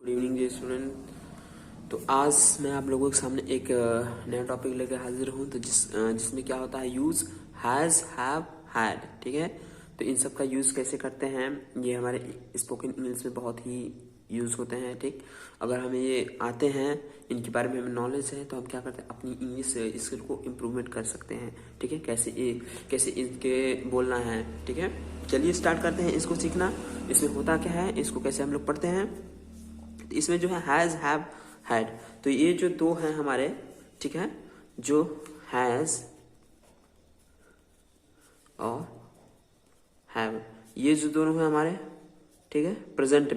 Good evening जी student. तो आज मैं आप लोगों के सामने एक नया टॉपिक लेकर हाजिर हूँ। तो जिसमें क्या होता है, यूज़ हैज़, हैव, हैड। ठीक है, तो इन सब का यूज़ कैसे करते हैं, ये हमारे स्पोकन इंग्लिश में बहुत ही यूज़ होते हैं। ठीक, अगर हमें ये आते हैं, इनके बारे में हमें नॉलेज है, तो हम क्या करते हैं, अपनी इंग्लिश स्किल को इम्प्रूवमेंट कर सकते हैं। ठीक है, कैसे इनके बोलना है। ठीक है, चलिए स्टार्ट करते हैं इसको सीखना। इसमें होता क्या है, इसको कैसे हम लोग पढ़ते हैं। इसमें जो है हैज़, हैव, हैड, तो ये जो दो हैं हमारे, ठीक है, जो हैज़ और हैव, ये जो दोनों हैं हमारे, ठीक है, प्रेजेंट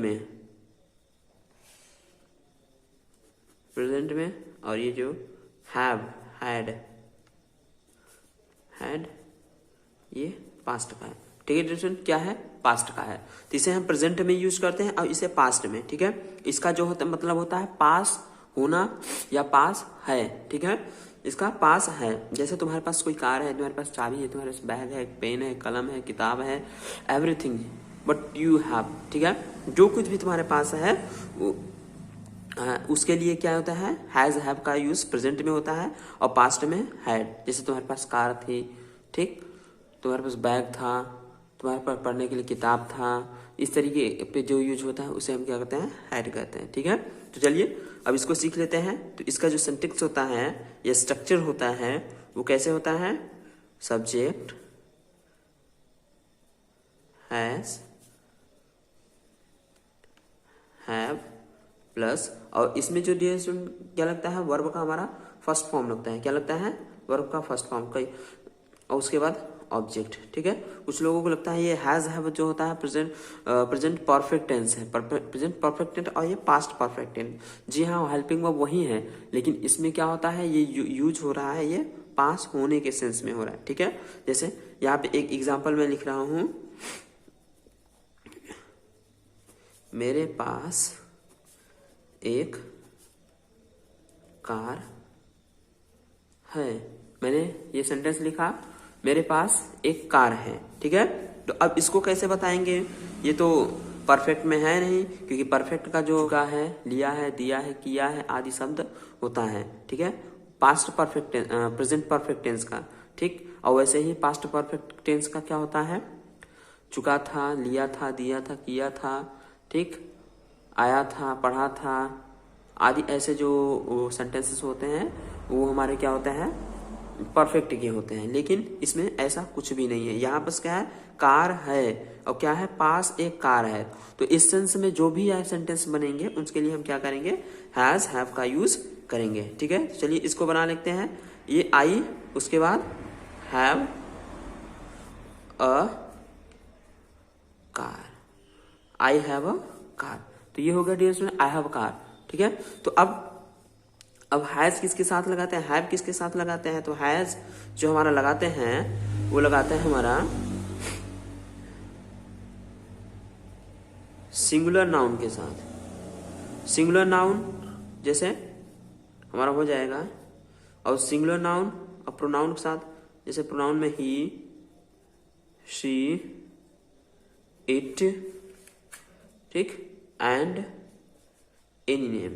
में, और ये जो हैव, हैड, हैड, ये पास्ट का है। ठीक है, डिरेक्शन क्या है, पास्ट का है। तो इसे हम प्रेजेंट में यूज करते हैं और इसे पास्ट में। ठीक है, इसका जो होता मतलब होता है पास होना या पास है। ठीक है, इसका पास है। जैसे तुम्हारे पास कोई कार है, तुम्हारे पास चाबी है, तुम्हारे पास बैग है, पेन है, कलम है, किताब है, एवरीथिंग बट यू हैव। ठीक है, जो कुछ भी तुम्हारे पास है वो उसके लिए क्या होता है, हैज, हैव का यूज प्रेजेंट में होता है और पास्ट में हैड। जैसे तुम्हारे पास कार थी, ठीक, तुम्हारे पास बैग था, तुम्हारे पास पढ़ने के लिए किताब था, इस तरीके पे जो यूज होता है उसे हम क्या कहते हैं, हैड कहते हैं। ठीक है, तो चलिए अब इसको सीख लेते हैं। तो इसका जो सिंटेक्स होता है या स्ट्रक्चर होता है वो कैसे होता है, सब्जेक्ट हैज, हैव प्लस, और इसमें जो ड्यूरेशन क्या लगता है, वर्ब का हमारा फर्स्ट फॉर्म लगता है। क्या लगता है, वर्ब का फर्स्ट फॉर्म कई, और उसके बाद ऑब्जेक्ट। ठीक है, कुछ लोगों को लगता है ये हैज, हैव जो होता है प्रेजेंट परफेक्ट टेंस है, प्रेजेंट परफेक्ट टेंस, और ये पास्ट परफेक्ट टेंस। जी हाँ, हेल्पिंग वर्ब वही है, लेकिन इसमें क्या होता है, ये यूज हो रहा है, ये पास होने के सेंस में हो रहा है। ठीक है, जैसे यहाँ पे एक एग्जाम्पल मैं लिख रहा हूं, मेरे पास एक कार है। मैंने ये सेंटेंस लिखा, मेरे पास एक कार है। ठीक है, तो अब इसको कैसे बताएंगे, ये तो परफेक्ट में है नहीं, क्योंकि परफेक्ट का जो का है, लिया है, दिया है, किया है आदि शब्द होता है। ठीक है, past perfect, present perfect tense का। ठीक, और वैसे ही पास्ट परफेक्ट टेंस का क्या होता है, चुका था, लिया था, दिया था, किया था, ठीक, आया था, पढ़ा था आदि, ऐसे जो सेंटेंसेस होते हैं वो हमारे क्या होते हैं, परफेक्ट के होते हैं। लेकिन इसमें ऐसा कुछ भी नहीं है। यहाँ बस क्या है, कार है, और क्या है, पास एक कार है। तो इस सेंस में जो भी सेंटेंस बनेंगे उसके लिए हम क्या करेंगे, हैज, हैव का यूज करेंगे। ठीक है, तो चलिए इसको बना लेते हैं। ये आई, उसके बाद have a car, I have a car, तो ये हो गया dear student, I have car. ठीक है, तो अब हैज किसके साथ लगाते हैं, हैव किसके साथ लगाते हैं, तो हैज जो हमारा लगाते हैं वो लगाते हैं हमारा सिंगुलर नाउन के साथ। सिंगुलर नाउन जैसे हमारा हो जाएगा, और सिंगुलर नाउन और प्रोनाउन के साथ, जैसे प्रोनाउन में ही, शी, इट, ठीक, and any name.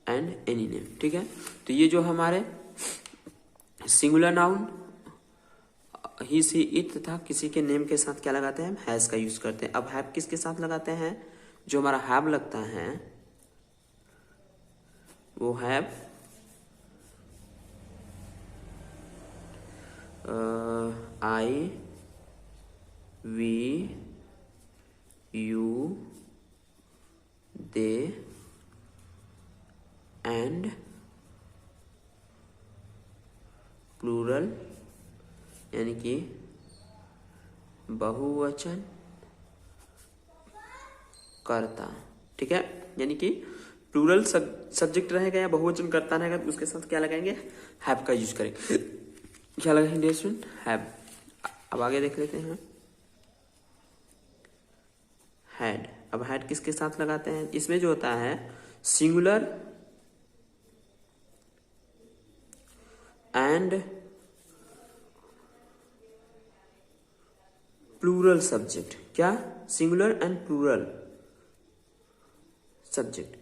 And any name. ठीक है, तो ये जो हमारे singular noun he, she, it तथा किसी के नेम के साथ क्या लगाते हैं, हम हैज का यूज करते हैं। अब हैव किसके साथ लगाते हैं, जो हमारा हैव लगता है वो have I, we, you, they and plural, यानी कि बहुवचन कर्ता। ठीक है, यानी कि प्लूरल सब्जेक्ट रहेगा या बहुवचन कर्ता रहेगा, तो उसके साथ क्या लगाएंगे, हैव का यूज करेंगे। क्या लगाएंगे डियर स्टूडेंट, हैव। अब आगे देख लेते हैं, हैड। अब हैड किसके साथ लगाते हैं, इसमें जो होता है सिंगुलर एंड प्लूरल सब्जेक्ट, क्या? Singular and plural subject.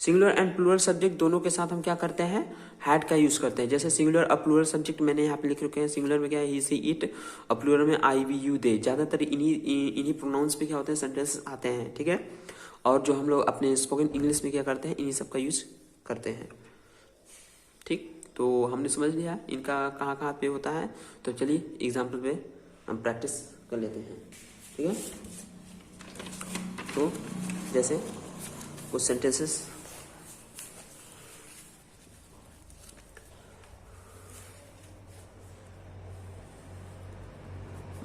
Singular and plural subject दोनों के साथ हम क्या करते हैं? हैड का यूज करते हैं। जैसे सिंगुलर और प्लूरल सब्जेक्ट मैंने यहाँ पे लिख रखे हैं। सिंगुलर में क्या है? ही सी इट, और प्लूरल में आई वी यू दे। ज्यादातर इन्हीं प्रोनाउंस पे क्या होते हैं? सेंटेंस आते हैं, ठीक है। और जो हम लोग अपने स्पोकन इंग्लिश में क्या करते हैं? इन्हीं सब का यूज करते हैं, ठीक। तो हमने समझ लिया इनका कहाँ कहाँ पे होता है। तो चलिए एग्जाम्पल पे हम प्रैक्टिस कर लेते हैं, ठीक है। तो जैसे कुछ सेंटेंसेस,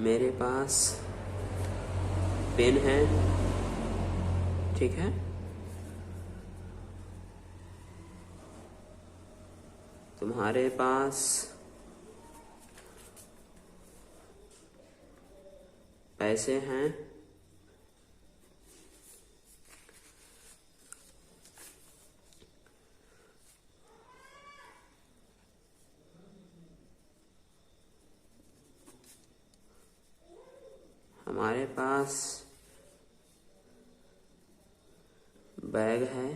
मेरे पास पेन है, ठीक है। तुम्हारे पास पैसे हैं, हमारे पास बैग है,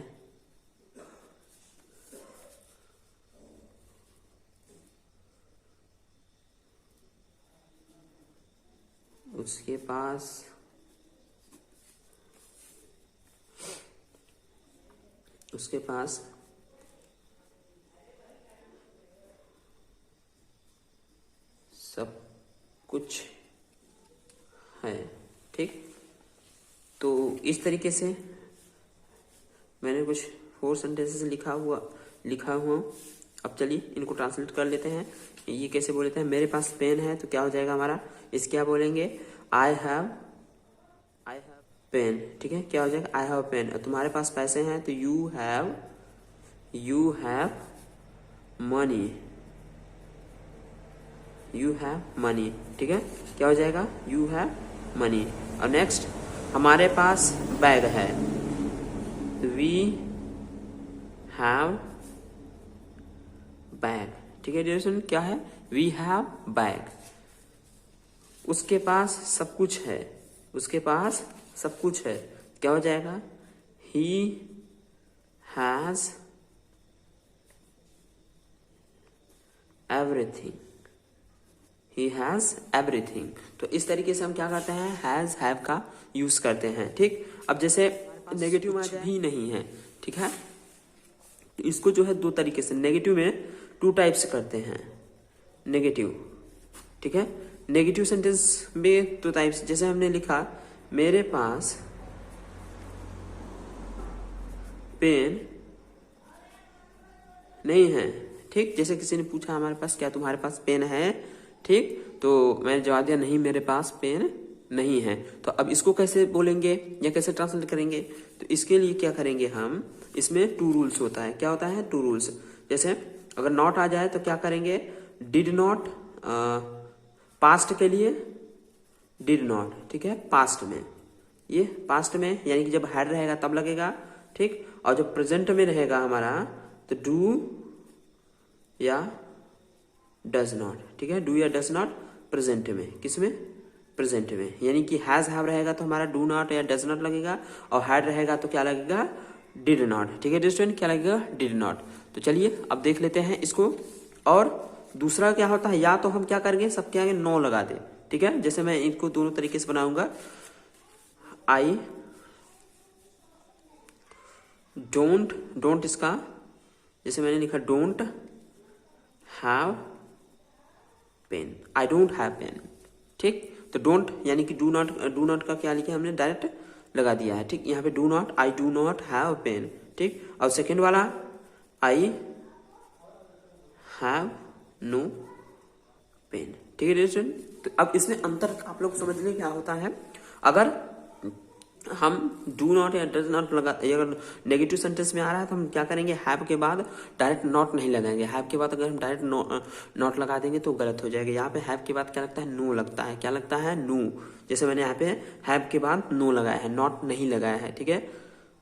उसके पास सब कुछ है, ठीक। तो इस तरीके से मैंने कुछ 4 सेंटेंसेस लिखा हुआ। अब चलिए इनको ट्रांसलेट कर लेते हैं। ये कैसे बोलते हैं? मेरे पास पेन है तो क्या हो जाएगा हमारा? इस क्या बोलेंगे? आई हैव पेन, ठीक है। क्या हो जाएगा? I have pen. तुम्हारे पास पैसे हैं तो यू हैव मनी, ठीक है। क्या हो जाएगा? You have money. और नेक्स्ट, हमारे पास बैग है, वी हैव बैग, ठीक है डियरेशन। क्या है? We have bag. उसके पास सब कुछ है, क्या हो जाएगा? He has everything. तो इस तरीके से हम क्या करते हैं? हैज हैव का यूज करते हैं, ठीक। अब जैसे नेगेटिव में भी नहीं है, ठीक है। इसको जो है 2 तरीके से, नेगेटिव में 2 टाइप्स करते हैं नेगेटिव, ठीक है। नेगेटिव सेंटेंस में 2 टाइप्स, जैसे हमने लिखा मेरे पास पेन नहीं है, ठीक। जैसे किसी ने पूछा हमारे पास, क्या तुम्हारे पास पेन है, ठीक। तो मैंने जवाब दिया नहीं, मेरे पास पेन नहीं है। तो अब इसको कैसे बोलेंगे या कैसे ट्रांसलेट करेंगे? तो इसके लिए क्या करेंगे हम? इसमें 2 रूल्स होता है। क्या होता है? 2 रूल्स। जैसे अगर नॉट आ जाए तो क्या करेंगे? डिड नॉट, पास्ट के लिए डिड नॉट, ठीक है। पास्ट में, ये पास्ट में यानी कि जब हैड रहेगा तब लगेगा, ठीक। और जब प्रेजेंट में रहेगा हमारा तो डू या डज नॉट, ठीक है। डू या डज नॉट प्रेजेंट में, किसमें? प्रेजेंट में। यानी कि हैज हैव रहेगा तो हमारा डू नॉट या डज नॉट लगेगा, और हैड रहेगा तो क्या लगेगा? डिड नॉट, ठीक है स्टूडेंट। क्या लगेगा? Did not. तो चलिए अब देख लेते हैं इसको। और दूसरा क्या होता है? या तो हम क्या करेंगे? सबके आगे नो लगा दे, ठीक है। जैसे मैं इनको दोनों तरीके से बनाऊंगा। आई डोंट इसका, जैसे मैंने लिखा don't have pen, I don't have pen, ठीक। तो डोंट यानी कि डू नॉट का क्या लिखा हमने? डायरेक्ट लगा दिया है, ठीक। यहाँ पे do not, I do not have pen, ठीक। और सेकेंड वाला आई हैव नो पेन, ठीक है स्टूडेंट। तो अब इसमें अंतर आप लोग समझ लें क्या होता है। अगर हम डू नॉट या डज नॉट लगा, अगर नेगेटिव सेंटेंस में आ रहा है तो हम क्या करेंगे? हैव के बाद डायरेक्ट नॉट नहीं लगाएंगे। हैव के बाद अगर हम डायरेक्ट नॉट लगा देंगे तो गलत हो जाएगा। यहाँ पे हैव के बाद क्या लगता है? नो लगता है। क्या लगता है? नो। जैसे मैंने यहाँ पे हैव के बाद नो लगाया है, नॉट नहीं लगाया है, ठीक है,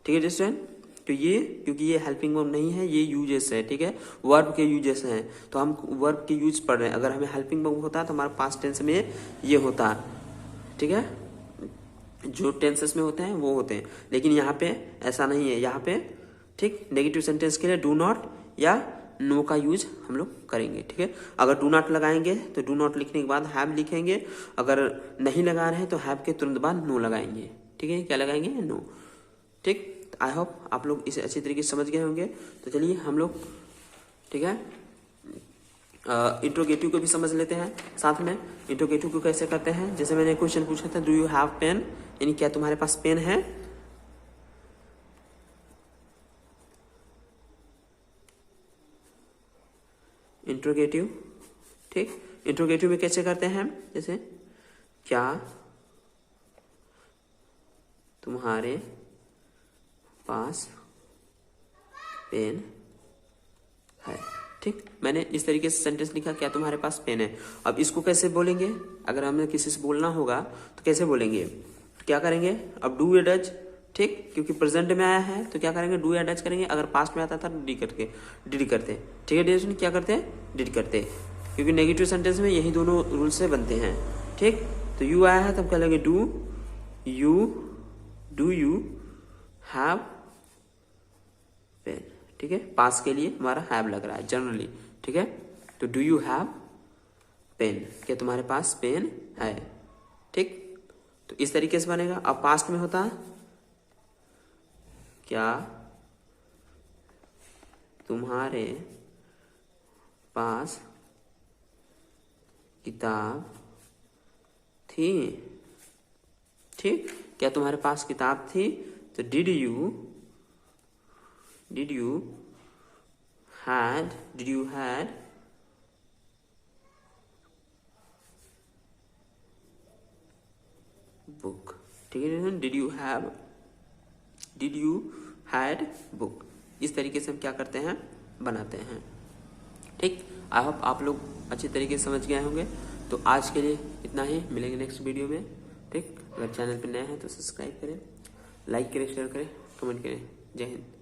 ठीक है स्टूडेंट। तो ये क्योंकि ये हेल्पिंग वर्ब नहीं है, ये यूजेस है, ठीक है, वर्ब के यूजेस हैं। तो हम वर्ब के यूज पढ़ रहे हैं। अगर हमें हेल्पिंग वर्ब होता है तो हमारा पास्ट टेंस में ये होता है, ठीक है, जो टेंसेस में होते हैं वो होते हैं, लेकिन यहाँ पे ऐसा नहीं है। यहाँ पे ठीक नेगेटिव सेंटेंस के लिए डू नॉट या नो का यूज हम लोग करेंगे। ठीक है, अगर डू नॉट लगाएंगे तो डू नॉट लिखने के बाद हैव लिखेंगे, अगर नहीं लगा रहे हैं तो हैव के तुरंत बाद नो लगाएंगे। ठीक है, क्या लगाएंगे? नो। ठीक, आई होप आप लोग इसे अच्छी तरीके से समझ गए होंगे। तो चलिए हम लोग ठीक है इंट्रोगेटिव को भी समझ लेते हैं साथ में। इंट्रोगेटिव को कैसे करते हैं, जैसे मैंने क्वेश्चन पूछा था डू यू हैव पेन, यानी क्या तुम्हारे पास पेन है। इंट्रोगेटिव, ठीक, इंट्रोगेटिव में कैसे करते हैं हम, जैसे क्या तुम्हारे पास पेन है। ठीक, मैंने इस तरीके से सेंटेंस लिखा, क्या तुम्हारे पास पेन है। अब इसको कैसे बोलेंगे, अगर हमें किसी से बोलना होगा तो कैसे बोलेंगे, क्या करेंगे, अब डू या डज, ठीक, क्योंकि प्रेजेंट में आया है तो क्या करेंगे, डू या डज करेंगे। अगर पास्ट में आता था तो डिड करते। ठीक है, डिड क्या करते हैं, डिड करते, क्योंकि नेगेटिव सेंटेंस में यही दोनों रूल से बनते हैं। ठीक, तो यू आया है तब क्या लगेगा, डू यू हैव पेन। ठीक है, पास के लिए हमारा हैव लग रहा है जनरली। ठीक है, तो डू यू हैव पेन, क्या तुम्हारे पास पेन है। ठीक, तो इस तरीके से बनेगा। अब पास्ट में होता है क्या तुम्हारे पास किताब थी। ठीक, क्या तुम्हारे पास किताब थी, तो डिड you had book। ठीक है, डिड यू हैड बुक। इस तरीके से हम क्या करते हैं, बनाते हैं। ठीक, आई होप आप लोग अच्छी तरीके से समझ गए होंगे। तो आज के लिए इतना ही, मिलेंगे नेक्स्ट वीडियो में। ठीक, अगर चैनल पर नए हैं तो सब्सक्राइब करें, लाइक करें, शेयर करें, कमेंट करें। जय हिंद।